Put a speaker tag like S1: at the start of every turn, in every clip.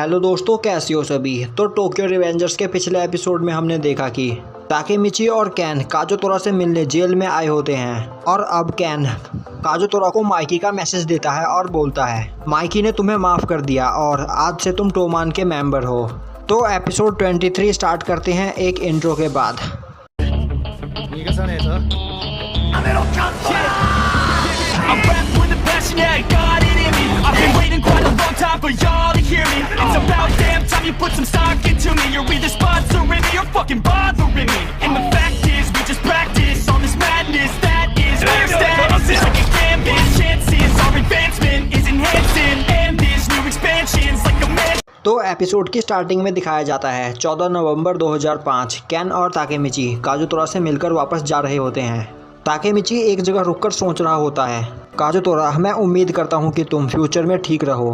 S1: Hello दोस्तों, कैसे हो सभी। तो टोक्यो रिवेंजर्स के पिछले एपिसोड में हमने देखा कि ताकेमिची और कैन काजोतोरा से मिलने जेल में आए होते हैं और अब कैन काजोतोरा को माइकी का मैसेज देता है और बोलता है माइकी ने तुम्हें माफ़ कर दिया और आज से तुम टोमान के मेंबर हो। तो एपिसोड 23 स्टार्ट करते हैं एक इंट्रो के बाद।
S2: I've been waiting quite a long time for y'all to hear me. It's about damn time you put some stock into me. You're either sponsoring me or fucking bothering me. And the fact is, we just practice on this madness. That is where status is like a canvas. Chances our advancement is enhancing, and this new expansion's like a man.
S1: तो episode की starting में दिखाया जाता है 14 नवंबर 2005। Can और Takemichi काजोतोरा से मिलकर वापस जा रहे होते हैं। ताकेमिची एक जगह रुककर सोच रहा होता है, काजोतोरा मैं उम्मीद करता हूँ कि तुम फ्यूचर में ठीक रहो।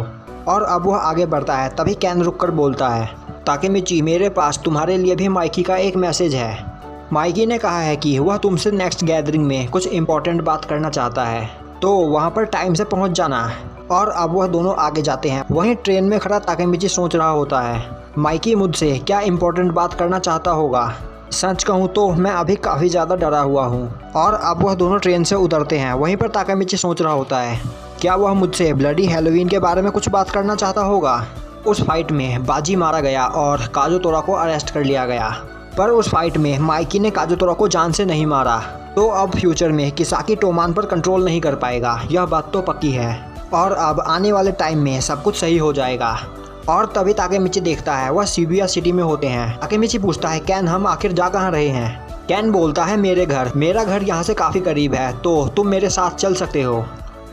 S1: और अब वह आगे बढ़ता है, तभी कैन रुककर बोलता है ताकेमिची मेरे पास तुम्हारे लिए भी माइकी का एक मैसेज है। माइकी ने कहा है कि वह तुमसे नेक्स्ट गैदरिंग में कुछ इम्पोर्टेंट बात करना चाहता है, तो वहाँ पर टाइम से पहुँच जाना। और अब वह दोनों आगे जाते हैं। वहीं ट्रेन में खड़ा ताकेमिची सोच रहा होता है माइकी मुझसे क्या इम्पोर्टेंट बात करना चाहता होगा। सच कहूँ तो मैं अभी काफ़ी ज़्यादा डरा हुआ हूँ। और अब वह दोनों ट्रेन से उतरते हैं। वहीं पर ताकेमिची सोच रहा होता है क्या वह मुझसे ब्लडी हैलोवीन के बारे में कुछ बात करना चाहता होगा। उस फाइट में बाजी मारा गया और काजोतोरा को अरेस्ट कर लिया गया, पर उस फाइट में माइकी ने काजोतोरा को जान से नहीं मारा, तो अब फ्यूचर में किसाकी टोमान पर कंट्रोल नहीं कर पाएगा, यह बात तो पक्की है। और अब आने वाले टाइम में सब कुछ सही हो जाएगा। और तभी ताकेमिची देखता है वह शिबुया सिटी में होते हैं। ताकेमिची पूछता है कैन हम आखिर जा कहाँ रहे हैं। कैन बोलता है मेरा घर यहाँ से काफ़ी करीब है, तो तुम मेरे साथ चल सकते हो।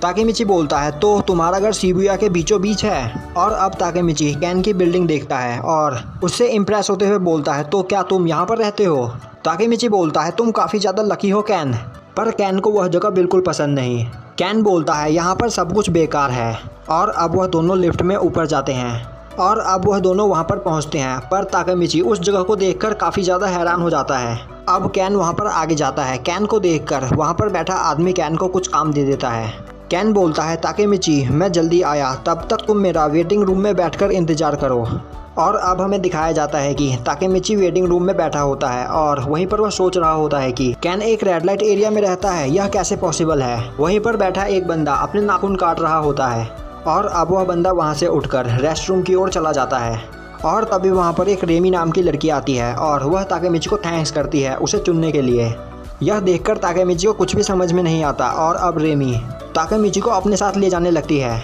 S1: ताकेमिची बोलता है तो तुम्हारा घर शिबुया के बीचों बीच है। और अब ताकेमिची कैन की बिल्डिंग देखता है और उससे इम्प्रेस होते हुए बोलता है तो क्या तुम यहाँ पर रहते हो। ताकेमिची बोलता है तुम काफ़ी ज़्यादा लकी हो कैन। पर कैन को वह जगह बिल्कुल पसंद नहीं। कैन बोलता है यहाँ पर सब कुछ बेकार है। और अब वह दोनों लिफ्ट में ऊपर जाते हैं और अब वह दोनों वहां पर पहुंचते हैं। पर ताकेमिची उस जगह को देखकर काफ़ी ज़्यादा हैरान हो जाता है। अब कैन वहां पर आगे जाता है। कैन को देखकर वहां पर बैठा आदमी कैन को कुछ काम दे देता है। कैन बोलता है ताकेमिची मैं जल्दी आया, तब तक तुम मेरा वेटिंग रूम में बैठकर इंतज़ार करो। और अब हमें दिखाया जाता है कि ताकेमिची वेटिंग रूम में बैठा होता है और वहीं पर वह सोच रहा होता है कि कैन एक रेड लाइट एरिया में रहता है, यह कैसे पॉसिबल है। वहीं पर बैठा एक बंदा अपने नाखून काट रहा होता है और अब वह बंदा वहां से उठकर रेस्ट रूम की ओर चला जाता है। और तभी वहां पर एक रेमी नाम की लड़की आती है और वह ताकेमिची को थैंक्स करती है उसे चुनने के लिए। यह देखकर ताकेमिची को कुछ भी समझ में नहीं आता और अब रेमी ताकेमिची को अपने साथ ले जाने लगती है।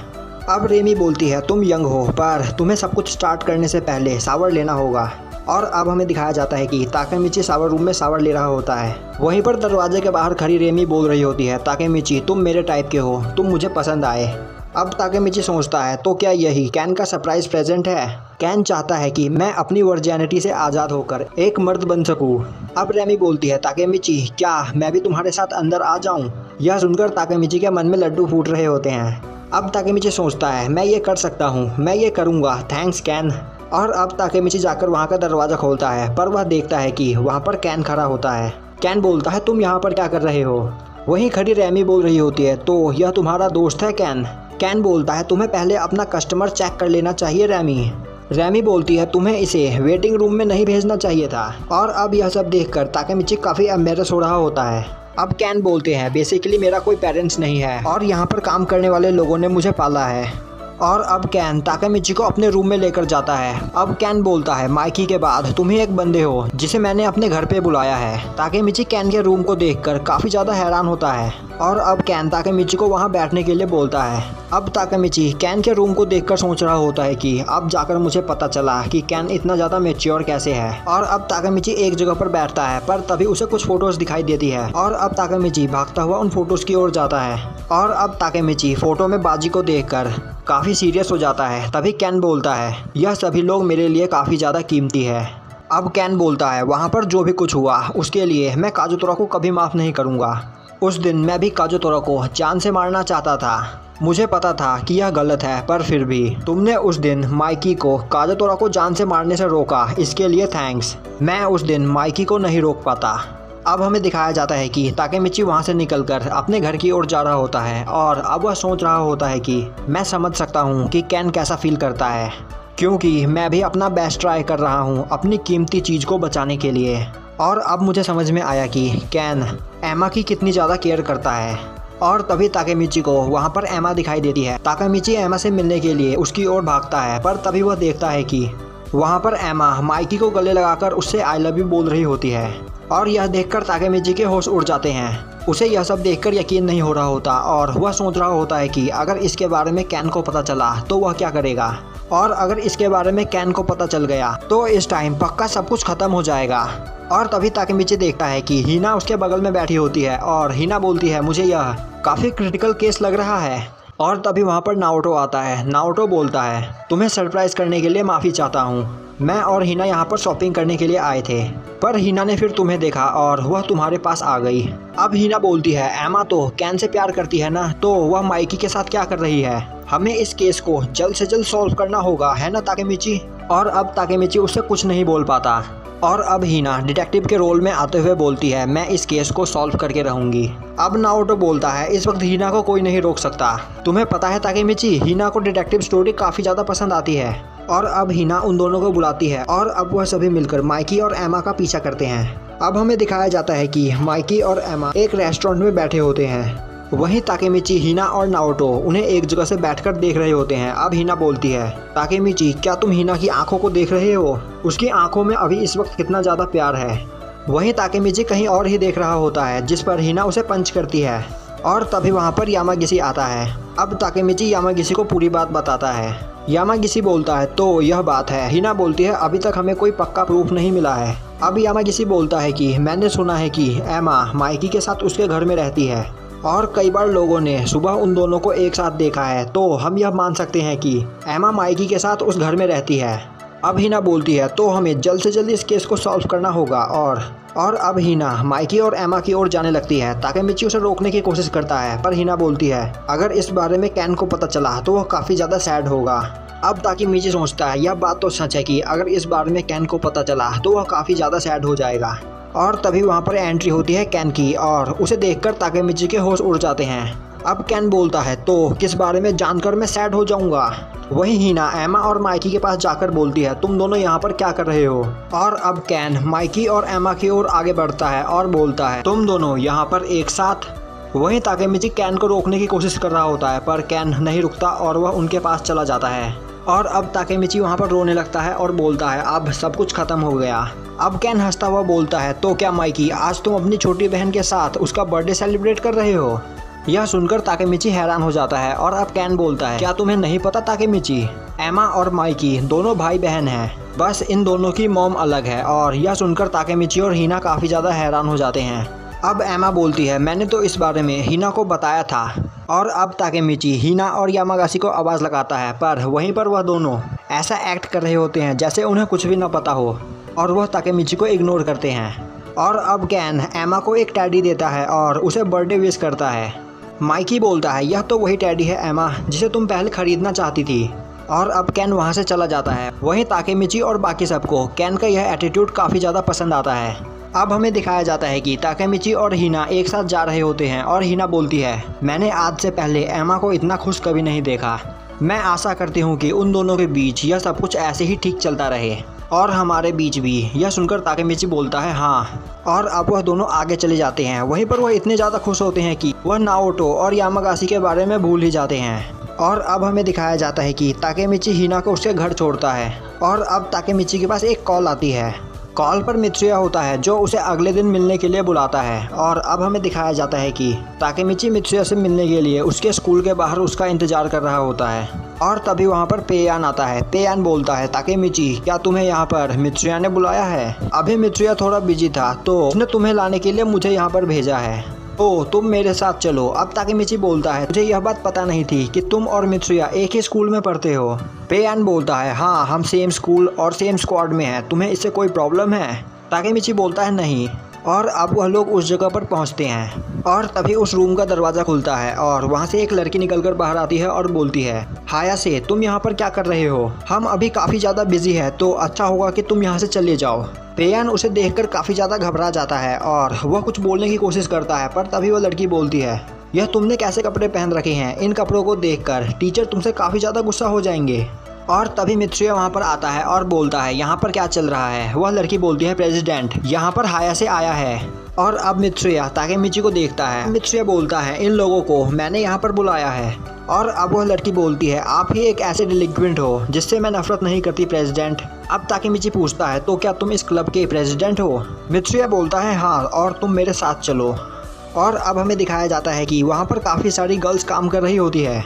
S1: अब रेमी बोलती है तुम यंग हो, पर तुम्हें सब कुछ स्टार्ट करने से पहले शावर लेना होगा। और अब हमें दिखाया जाता है कि ताकेमिची शावर रूम में शावर ले रहा होता है। वहीं पर दरवाजे के बाहर खड़ी रेमी बोल रही होती है ताकेमिची तुम मेरे टाइप के हो, तुम मुझे पसंद आए। अब ताकेमिची सोचता है तो क्या यही कैन का सरप्राइज प्रेजेंट है। कैन चाहता है कि मैं अपनी वर्जिनिटी से आज़ाद होकर एक मर्द बन सकूं। अब रेमी बोलती है ताकेमिची क्या मैं भी तुम्हारे साथ अंदर आ जाऊं। यह सुनकर ताकेमिची के मन में लड्डू फूट रहे होते हैं। अब ताकेमिची सोचता है मैं ये कर सकता हूँ, मैं ये करूँगा, थैंक्स कैन। और अब ताकेमिची जाकर वहाँ का दरवाज़ा खोलता है, पर वह देखता है कि वहाँ पर कैन खड़ा होता है। कैन बोलता है तुम यहाँ पर क्या कर रहे हो। वहीं खड़ी रेमी बोल रही होती है तो यह तुम्हारा दोस्त है कैन। कैन बोलता है तुम्हें पहले अपना कस्टमर चेक कर लेना चाहिए रेमी। रेमी बोलती है तुम्हें इसे वेटिंग रूम में नहीं भेजना चाहिए था। और अब यह सब देखकर ताकेमिची काफ़ी एम्बेरस हो रहा होता है। अब कैन बोलते हैं बेसिकली मेरा कोई पेरेंट्स नहीं है और यहाँ पर काम करने वाले लोगों ने मुझे पाला है। और अब कैन ताकेमिची को अपने रूम में लेकर जाता है। अब कैन बोलता है माइकी के बाद तुम ही एक बंदे हो जिसे मैंने अपने घर पे बुलाया है। ताकेमिची कैन के रूम को देखकर काफ़ी ज़्यादा हैरान होता है और अब कैन ताकेमिची को वहाँ बैठने के लिए बोलता है। अब ताकेमिची कैन के रूम को देखकर सोच रहा होता है कि अब जाकर मुझे पता चला कि कैन इतना ज़्यादा मैच्योर कैसे है। और अब ताकेमिची एक जगह पर बैठता है, पर तभी उसे कुछ फोटोज़ दिखाई देती है और अब ताकेमिची भागता हुआ उन फोटोज़ की ओर जाता है। और अब ताकेमिची फ़ोटो में बाजी को देखकर काफ़ी सीरियस हो जाता है। तभी कैन बोलता है यह सभी लोग मेरे लिए काफ़ी ज़्यादा कीमती है। अब कैन बोलता है वहाँ पर जो भी कुछ हुआ उसके लिए मैं काजोतोरा को कभी माफ़ नहीं करूँगा। उस दिन मैं भी काजोतोरा को जान से मारना चाहता था, मुझे पता था कि यह गलत है, पर फिर भी तुमने उस दिन माइकी को काजोतोरा को जान से मारने से रोका, इसके लिए थैंक्स। मैं उस दिन माइकी को नहीं रोक पाता। अब हमें दिखाया जाता है कि ताकेमिची वहाँ से निकलकर अपने घर की ओर जा रहा होता है और अब वह सोच रहा होता है कि मैं समझ सकता हूँ कि कैन कैसा फील करता है। क्योंकि मैं भी अपना बेस्ट ट्राई कर रहा हूँ अपनी कीमती चीज़ को बचाने के लिए। और अब मुझे समझ में आया कि कैन एमा की कितनी ज़्यादा केयर करता है। और तभी ताकेमिची को वहाँ पर एमा दिखाई देती है। ताकेमिची एमा से मिलने के लिए उसकी ओर भागता है, पर तभी वह देखता है कि वहाँ पर एमा माइकी को गले लगाकर उससे आई लव यू बोल रही होती है। और यह देखकर ताकेमिची के होश उड़ जाते हैं। उसे यह सब देखकर यकीन नहीं हो रहा होता और वह सोच रहा होता है कि अगर इसके बारे में कैन को पता चला तो वह क्या करेगा। और अगर इसके बारे में कैन को पता चल गया तो इस टाइम पक्का सब कुछ खत्म हो जाएगा। और तभी ताकेमिची देखता है कि हिना उसके बगल में बैठी होती है और हिना बोलती है मुझे यह काफ़ी क्रिटिकल केस लग रहा है। और तभी वहाँ पर नाओटो आता है। नाओटो बोलता है तुम्हें सरप्राइज़ करने के लिए माफ़ी चाहता हूँ, मैं और हिना यहाँ पर शॉपिंग करने के लिए आए थे, पर हिना ने फिर तुम्हें देखा और वह तुम्हारे पास आ गई। अब हिना बोलती है एमा तो कैन से प्यार करती है ना, तो वह माइकी के साथ क्या कर रही है। हमें इस केस को जल्द से जल्द सॉल्व करना होगा, है ना ताकेमिची। और अब ताकेमिची उससे कुछ नहीं बोल पाता। और अब हिना डिटेक्टिव के रोल में आते हुए बोलती है मैं इस केस को सॉल्व करके रहूंगी। अब नाओटो बोलता है इस वक्त हिना को कोई नहीं रोक सकता। तुम्हें पता है ताकेमिची, हिना को डिटेक्टिव स्टोरी काफ़ी ज़्यादा पसंद आती है। और अब हिना उन दोनों को बुलाती है और अब वह सभी मिलकर माइकी और एमा का पीछा करते हैं। अब हमें दिखाया जाता है कि माइकी और एमा एक रेस्टोरेंट में बैठे होते हैं। वहीं ताकेमिची, हिना और नाओटो उन्हें एक जगह से बैठकर देख रहे होते हैं। अब हिना बोलती है ताकेमिची क्या तुम हिना की आंखों को देख रहे हो, उसकी आंखों में अभी इस वक्त कितना ज़्यादा प्यार है। वहीं ताकेमिची कहीं और ही देख रहा होता है, जिस पर हिना उसे पंच करती है। और तभी वहाँ पर यामागिसी आता है। अब ताकेमिची यामागिसी को पूरी बात बताता है। यामागिसी बोलता है तो यह बात है। हिना बोलती है अभी तक हमें कोई पक्का प्रूफ नहीं मिला है। अब यामागिसी बोलता है कि मैंने सुना है कि एमा माइकी के साथ उसके घर में रहती है और कई बार लोगों ने सुबह उन दोनों को एक साथ देखा है, तो हम यह मान सकते हैं कि एमा माइकी के साथ उस घर में रहती है। अब हिना बोलती है तो हमें जल्द से जल्द इस केस को सॉल्व करना होगा। और अब हिना माइकी और एमा की ओर जाने लगती है। ताकेमिची उसे रोकने की कोशिश करता है, पर हिना बोलती है अगर इस बारे में कैन को पता चला तो वह काफ़ी ज़्यादा सैड होगा। अब ताकेमिची सोचता है यह बात तो सच है कि अगर इस बारे में कैन को पता चला तो वह काफ़ी ज़्यादा सैड हो जाएगा। और तभी वहाँ पर एंट्री होती है कैन की और उसे देखकर ताकेमिची के होश उड़ जाते हैं। अब कैन बोलता है तो किस बारे में जानकर मैं सैड हो जाऊंगा। वहीं हिना एमा और माइकी के पास जाकर बोलती है तुम दोनों यहाँ पर क्या कर रहे हो। और अब कैन माइकी और एमा की ओर आगे बढ़ता है और बोलता है तुम दोनों यहाँ पर एक साथ। वहीं ताकेमिची कैन को रोकने की कोशिश कर रहा होता है, पर कैन नहीं रुकता और वह उनके पास चला जाता है। और अब ताकेमिची वहाँ पर रोने लगता है और बोलता है अब सब कुछ खत्म हो गया। अब कैन हंसता हुआ बोलता है तो क्या माइकी आज तुम अपनी छोटी बहन के साथ उसका बर्थडे सेलिब्रेट कर रहे हो। यह सुनकर ताकेमिची हैरान हो जाता है। और अब कैन बोलता है क्या तुम्हें नहीं पता ताकेमिची, एमा और माइकी दोनों भाई बहन हैं, बस इन दोनों की मॉम अलग है। और यह सुनकर ताकेमिची और हिना काफ़ी ज़्यादा हैरान हो जाते हैं। अब एमा बोलती है मैंने तो इस बारे में हिना को बताया था। और अब ताकेमिची हिना और यामागासी को आवाज़ लगाता है, पर वहीं पर वह दोनों ऐसा एक्ट कर रहे होते हैं जैसे उन्हें कुछ भी न पता हो और वह ताकेमिची को इग्नोर करते हैं। और अब कैन एमा को एक टैडी देता है और उसे बर्थडे विश करता है। माइकी बोलता है यह तो वही टैडी है एमा जिसे तुम पहले खरीदना चाहती थी। और अब कैन वहाँ से चला जाता है। वहीं ताकेमिची और बाकी सबको कैन का यह एटीट्यूड काफ़ी ज़्यादा पसंद आता है। अब हमें दिखाया जाता है कि ताकेमिची और हिना एक साथ जा रहे होते हैं और हिना बोलती है मैंने आज से पहले एमा को इतना खुश कभी नहीं देखा। मैं आशा करती हूँ कि उन दोनों के बीच यह सब कुछ ऐसे ही ठीक चलता रहे और हमारे बीच भी। यह सुनकर ताकेमिची बोलता है हाँ। और अब वह दोनों आगे चले जाते हैं। वहीं पर वह इतने ज़्यादा खुश होते हैं कि वह नाओटो और यामागासी के बारे में भूल ही जाते हैं। और अब हमें दिखाया जाता है कि ताकेमिची हिना को उसके घर छोड़ता है। और अब ताकेमिची के पास एक कॉल आती है। कॉल पर मित्सुया होता है जो उसे अगले दिन मिलने के लिए बुलाता है। और अब हमें दिखाया जाता है कि ताकेमिची मित्सुया से मिलने के लिए उसके स्कूल के बाहर उसका इंतजार कर रहा होता है। और तभी वहाँ पर पेयान आता है। पेयान बोलता है ताकेमिची क्या तुम्हें यहाँ पर मित्सुया ने बुलाया है। अभी मित्सुया थोड़ा बिजी था तो उसने तुम्हें लाने के लिए मुझे यहाँ पर भेजा है। ओ तुम मेरे साथ चलो। अब ताकेमिची बोलता है मुझे यह बात पता नहीं थी कि तुम और मित्सुया एक ही स्कूल में पढ़ते हो। पेयान बोलता है हाँ हम सेम स्कूल और सेम स्क्वाड में हैं, तुम्हें इससे कोई प्रॉब्लम है। ताकेमिची बोलता है नहीं। और अब वह लोग उस जगह पर पहुंचते हैं और तभी उस रूम का दरवाज़ा खुलता है और वहां से एक लड़की निकलकर बाहर आती है और बोलती है हायासे तुम यहाँ पर क्या कर रहे हो, हम अभी काफ़ी ज़्यादा बिजी है तो अच्छा होगा कि तुम यहाँ से चले जाओ। पेयान उसे देखकर काफ़ी ज़्यादा घबरा जाता है और वह कुछ बोलने की कोशिश करता है, पर तभी वह लड़की बोलती है यह तुमने कैसे कपड़े पहन रखे हैं, इन कपड़ों को देखकर टीचर तुमसे काफ़ी ज़्यादा गुस्सा हो जाएंगे। और तभी मित्सुया वहाँ पर आता है और बोलता है यहाँ पर क्या चल रहा है। वह लड़की बोलती है प्रेसिडेंट यहाँ पर हाया से आया है। और अब मित्सुया ताकेमिची को देखता है। मित्सुया बोलता है इन लोगों को मैंने यहाँ पर बुलाया है। और अब वह लड़की बोलती है आप ही एक ऐसे डिलिक्वेंट हो जिससे मैं नफरत नहीं करती प्रेसिडेंट। अब ताकेमिची पूछता है तो क्या तुम इस क्लब के प्रेसिडेंट हो। मित्सुया बोलता है हाँ और तुम मेरे साथ चलो। और अब हमें दिखाया जाता है कि वहाँ पर काफ़ी सारी गर्ल्स काम कर रही होती है।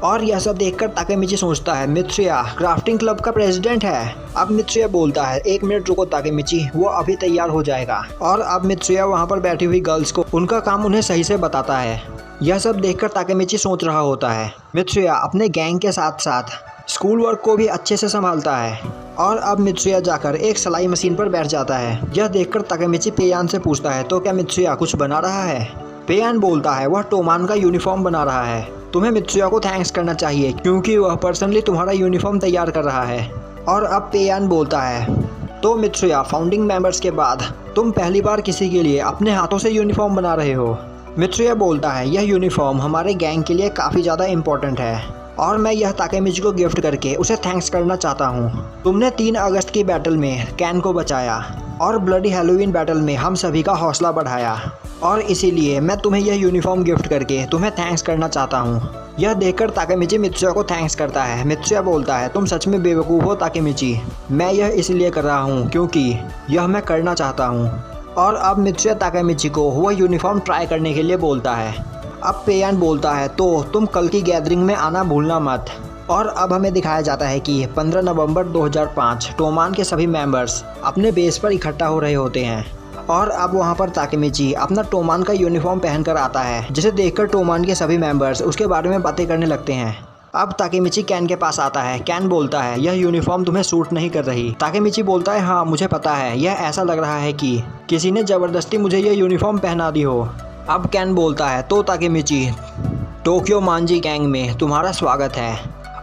S1: और यह सब देखकर ताकेमिची सोचता है मित्सुया क्राफ्टिंग क्लब का प्रेसिडेंट है। अब मित्सुया बोलता है 1 मिनट रुको ताकेमिची, वो अभी तैयार हो जाएगा। और अब मित्सुया वहाँ पर बैठी हुई गर्ल्स को उनका काम उन्हें सही से बताता है। यह सब देखकर ताकेमिची सोच रहा होता है मित्सुया अपने गैंग के साथ साथ स्कूल वर्क को भी अच्छे से संभालता है। और अब मित्सुया जाकर एक सिलाई मशीन पर बैठ जाता है। यह देखकर ताकेमिची पेयान से पूछता है तो क्या मित्सुया कुछ बना रहा है। पेयान बोलता है वह टोमान का यूनिफॉर्म बना रहा है। तुम्हें मित्सुया को थैंक्स करना चाहिए क्योंकि वह पर्सनली तुम्हारा यूनिफॉर्म तैयार कर रहा है। और अब पेयान बोलता है तो मित्सुया फाउंडिंग मेंबर्स के बाद तुम पहली बार किसी के लिए अपने हाथों से यूनिफॉर्म बना रहे हो। मित्सुया बोलता है यह यूनिफॉर्म हमारे गैंग के लिए काफ़ी ज़्यादा इम्पोर्टेंट है और मैं यह ताकेमिची को गिफ्ट करके उसे थैंक्स करना चाहता हूँ। तुमने 3 अगस्त की बैटल में कैन को बचाया और ब्लडी हैलोवीन बैटल में हम सभी का हौसला बढ़ाया और इसीलिए मैं तुम्हें यह यूनिफॉर्म गिफ्ट करके तुम्हें थैंक्स करना चाहता हूँ। यह देखकर ताकेमिची मित्सुया को थैंक्स करता है। मित्सुया बोलता है तुम सच में बेवकूफ़ हो ताकेमिची, मैं यह इसलिए कर रहा हूँ क्योंकि यह मैं करना चाहता हूँ। और अब मित्सुया ताकेमिची को वह यूनिफॉर्म ट्राई करने के लिए बोलता है। अब पेयान बोलता है तो तुम कल की गैदरिंग में आना भूलना मत। और अब हमें दिखाया जाता है कि 15 नवंबर 2005 टोमान के सभी मेंबर्स अपने बेस पर इकट्ठा हो रहे होते हैं। और अब वहां पर ताकेमिची अपना टोमान का यूनिफॉर्म पहनकर आता है, जिसे देखकर टोमान के सभी मेंबर्स उसके बारे में बातें करने लगते हैं। अब ताकेमिची कैन के पास आता है। कैन बोलता है यह यूनिफॉर्म तुम्हें सूट नहीं कर रही। ताकेमिची बोलता है हाँ मुझे पता है, यह ऐसा लग रहा है कि किसी ने ज़बरदस्ती मुझे यह यूनिफॉर्म पहना दी हो। अब कैन बोलता है तो ताकेमिची टोक्यो मांजी गैंग में तुम्हारा स्वागत है।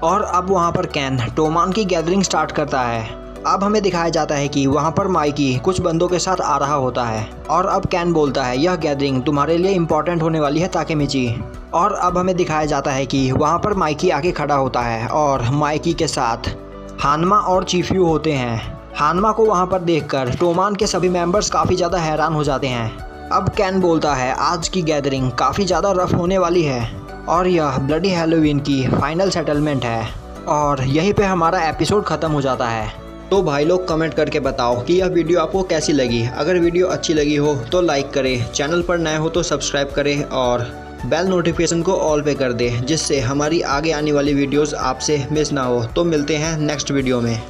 S1: और अब वहाँ पर कैन टोमान की गैदरिंग स्टार्ट करता है। अब हमें दिखाया जाता है कि वहाँ पर माइकी कुछ बंदों के साथ आ रहा होता है। और अब कैन बोलता है यह गैदरिंग तुम्हारे लिए इम्पोर्टेंट होने वाली है ताकेमिची। और अब हमें दिखाया जाता है कि वहाँ पर माइकी आके खड़ा होता है और माइकी के साथ हानमा और चीफ्यू होते हैं। हानमा को वहाँ पर देखकर टोमान के सभी मेंबर्स काफ़ी ज़्यादा हैरान हो जाते हैं। अब कैन बोलता है आज की गैदरिंग काफ़ी ज़्यादा रफ होने वाली है और यह ब्लडी हैलोवीन की फाइनल सेटलमेंट है। और यहीं पे हमारा एपिसोड ख़त्म हो जाता है। तो भाई लोग कमेंट करके बताओ कि यह वीडियो आपको कैसी लगी। अगर वीडियो अच्छी लगी हो तो लाइक करें, चैनल पर नए हो तो सब्सक्राइब करें और बेल नोटिफिकेशन को ऑल पे कर दें, जिससे हमारी आगे आने वाली वीडियोस आपसे मिस ना हो। तो मिलते हैं नेक्स्ट वीडियो में।